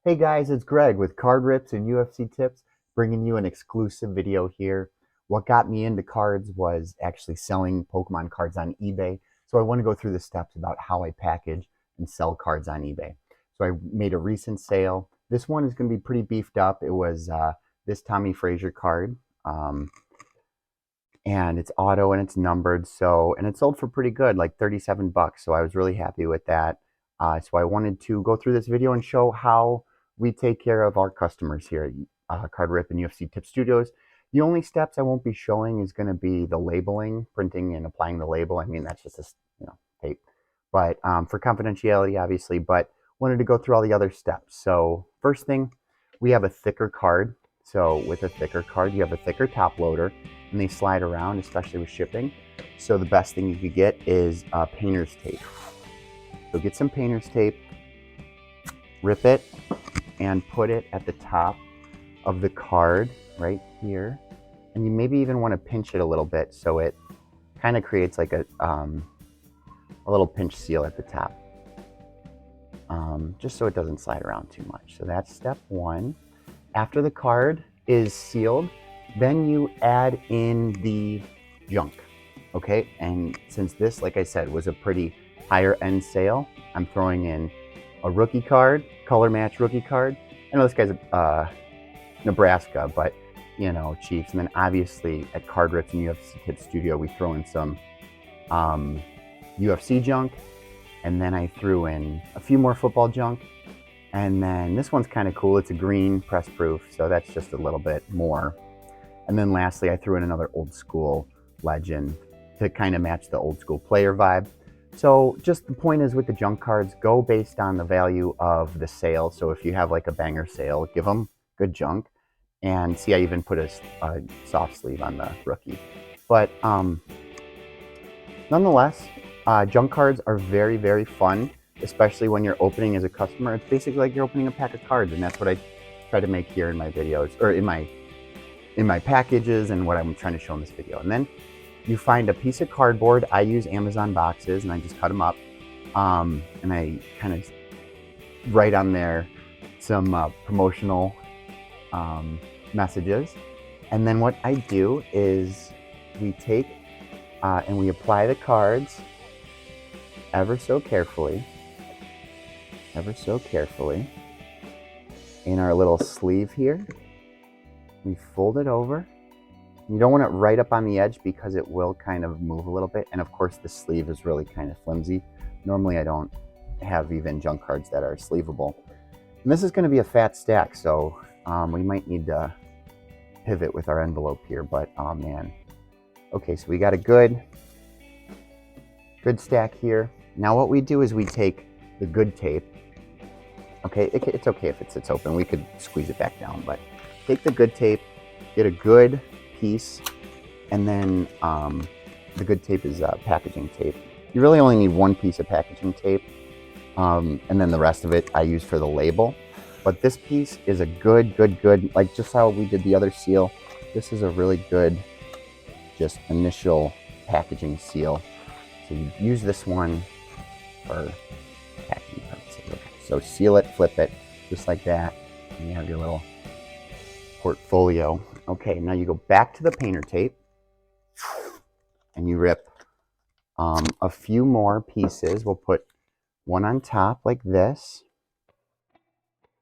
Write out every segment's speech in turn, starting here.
Hey guys, it's Greg with Card Rips and UFC Tips, bringing you an exclusive video here. What got me into cards was actually selling Pokemon cards on eBay. So I want to go through the steps about how I package and sell cards on eBay. So I made a recent sale. This one is going to be pretty beefed up. It was this Tommy Frazier card. And it's auto and it's numbered. And it sold for pretty good, like 37 bucks. So I was really happy with that. So I wanted to go through this video and show how we take care of our customers here at Card Rip and UFC Tip Studios. The only steps I won't be showing is going to be the labeling, printing and applying the label. I mean, that's just a tape, but for confidentiality, obviously. But wanted to go through all the other steps. So first thing, we have a thicker card. So with a thicker card, you have a thicker top loader, and they slide around, especially with shipping. So the best thing you could get is painter's tape. So get some painter's tape, rip it, and put it at the top of the card right here. And you maybe even want to pinch it a little bit so it kind of creates like a little pinch seal at the top, just so it doesn't slide around too much. So that's step one. After the card is sealed, then you add in the junk, okay? And since this, like I said, was a pretty higher end sale, I'm throwing in a rookie card, color match rookie card. I know this guy's Nebraska, but you know, Chiefs. And then obviously at Card Rips and UFC Tip Studio, we throw in some UFC junk, and then I threw in a few more football junk. And then this one's kind of cool. It's a green press proof, so that's just a little bit more. And then lastly, I threw in another old school legend to kind of match the old school player vibe. So just the point is with the junk cards, go based on the value of the sale. So if you have like a banger sale, give them good junk. And see, I even put a soft sleeve on the rookie. But nonetheless, junk cards are very, very fun, especially when you're opening as a customer. It's basically like you're opening a pack of cards, and that's what I try to make here in my videos, or in my packages, and what I'm trying to show in this video. And then you find a piece of cardboard. I use Amazon boxes, and I just cut them up, and I kind of write on there some promotional messages. And then what I do is we take and we apply the cards ever so carefully in our little sleeve here. We fold it over. You don't want it right up on the edge because it will kind of move a little bit. And of course the sleeve is really kind of flimsy. Normally I don't have even junk cards that are sleevable. And this is going to be a fat stack, so we might need to pivot with our envelope here, but oh man. Okay, so we got a good stack here. Now what we do is we take the good tape. Okay, it's okay if it sits open. We could squeeze it back down, but take the good tape, get a good piece, and then the good tape is packaging tape. You really only need one piece of packaging tape, and then the rest of it I use for the label. But this piece is a good, like just how we did the other seal, this is a really good just initial packaging seal. So you use this one for packaging purposes. Okay. So seal it, flip it, just like that, and you have your little portfolio. Okay, now you go back to the painter tape, and you rip a few more pieces. We'll put one on top like this,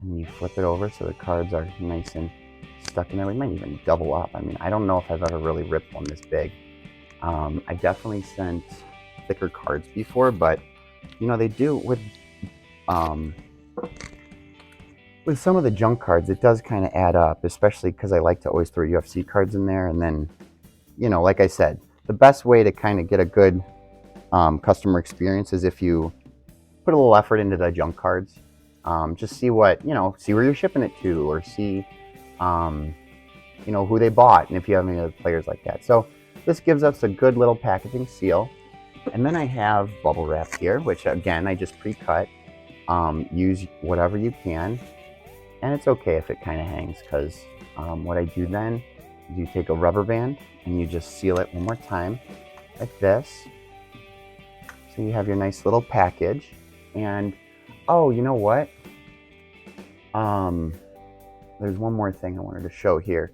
and you flip it over so the cards are nice and stuck in there. We might even double up. I mean, I don't know if I've ever really ripped one this big. I definitely sent thicker cards before, but you know, they do with some of the junk cards, it does kind of add up, especially because I like to always throw UFC cards in there. And then, you know, like I said, the best way to kind of get a good customer experience is if you put a little effort into the junk cards. Just see what, you know, see where you're shipping it to, or see, you know, who they bought, and if you have any other players like that. So this gives us a good little packaging seal. And then I have bubble wrap here, which again, I just pre-cut. Use whatever you can. And it's okay if it kind of hangs, because what I do then is you take a rubber band and you just seal it one more time like this. So you have your nice little package. And oh, you know what? There's one more thing I wanted to show here.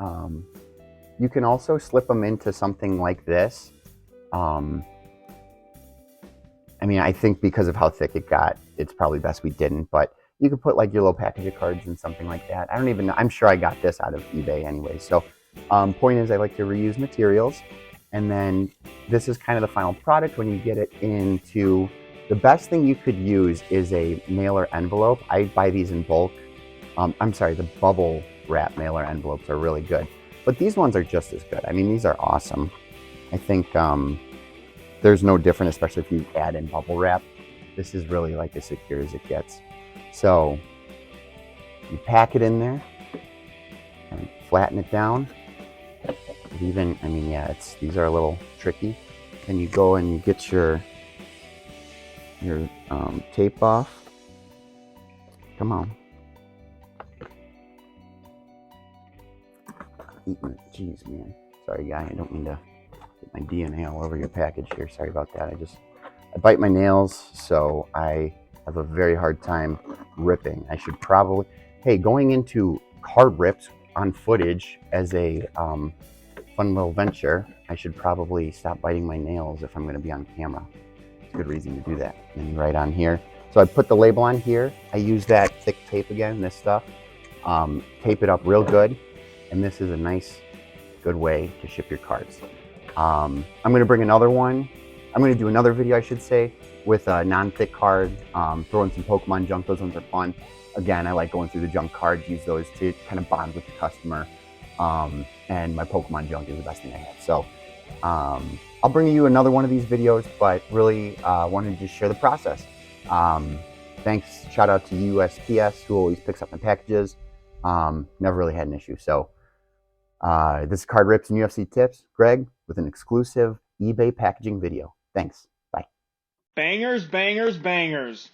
You can also slip them into something like this. I mean, I think because of how thick it got, it's probably best we didn't, but you could put like your little package of cards in something like that. I don't even know. I'm sure I got this out of eBay anyway. So point is, I like to reuse materials. And then this is kind of the final product when you get it into, the best thing you could use is a mailer envelope. I buy these in bulk. I'm sorry, the bubble wrap mailer envelopes are really good. But these ones are just as good. I mean, these are awesome. I think there's no different, especially if you add in bubble wrap. This is really like as secure as it gets. So you pack it in there and flatten it down. Even, I mean, yeah, these are a little tricky. Then you go and you get your tape off. Come on. Jeez, man. Sorry, guy. I don't mean to get my DNA all over your package here. Sorry about that. I bite my nails, so I have a very hard time ripping. I should probably, hey, going into card rips on footage as a fun little venture, I should probably stop biting my nails if I'm going to be on camera. It's a good reason to do that. And right on here. So I put the label on here. I use that thick tape again, this stuff. Tape it up real good. And this is a nice, good way to ship your cards. I'm going to bring another one. I'm going to do another video, I should say, with a non-thick card, throw in some Pokemon junk. Those ones are fun. Again, I like going through the junk cards, use those to kind of bond with the customer. And my Pokemon junk is the best thing I have. So I'll bring you another one of these videos, but really wanted to just share the process. Thanks, shout out to USPS, who always picks up my packages. Never really had an issue. So this is Card Rips and UFC Tips, Greg, with an exclusive eBay packaging video. Thanks. Bye. Bangers, bangers, bangers.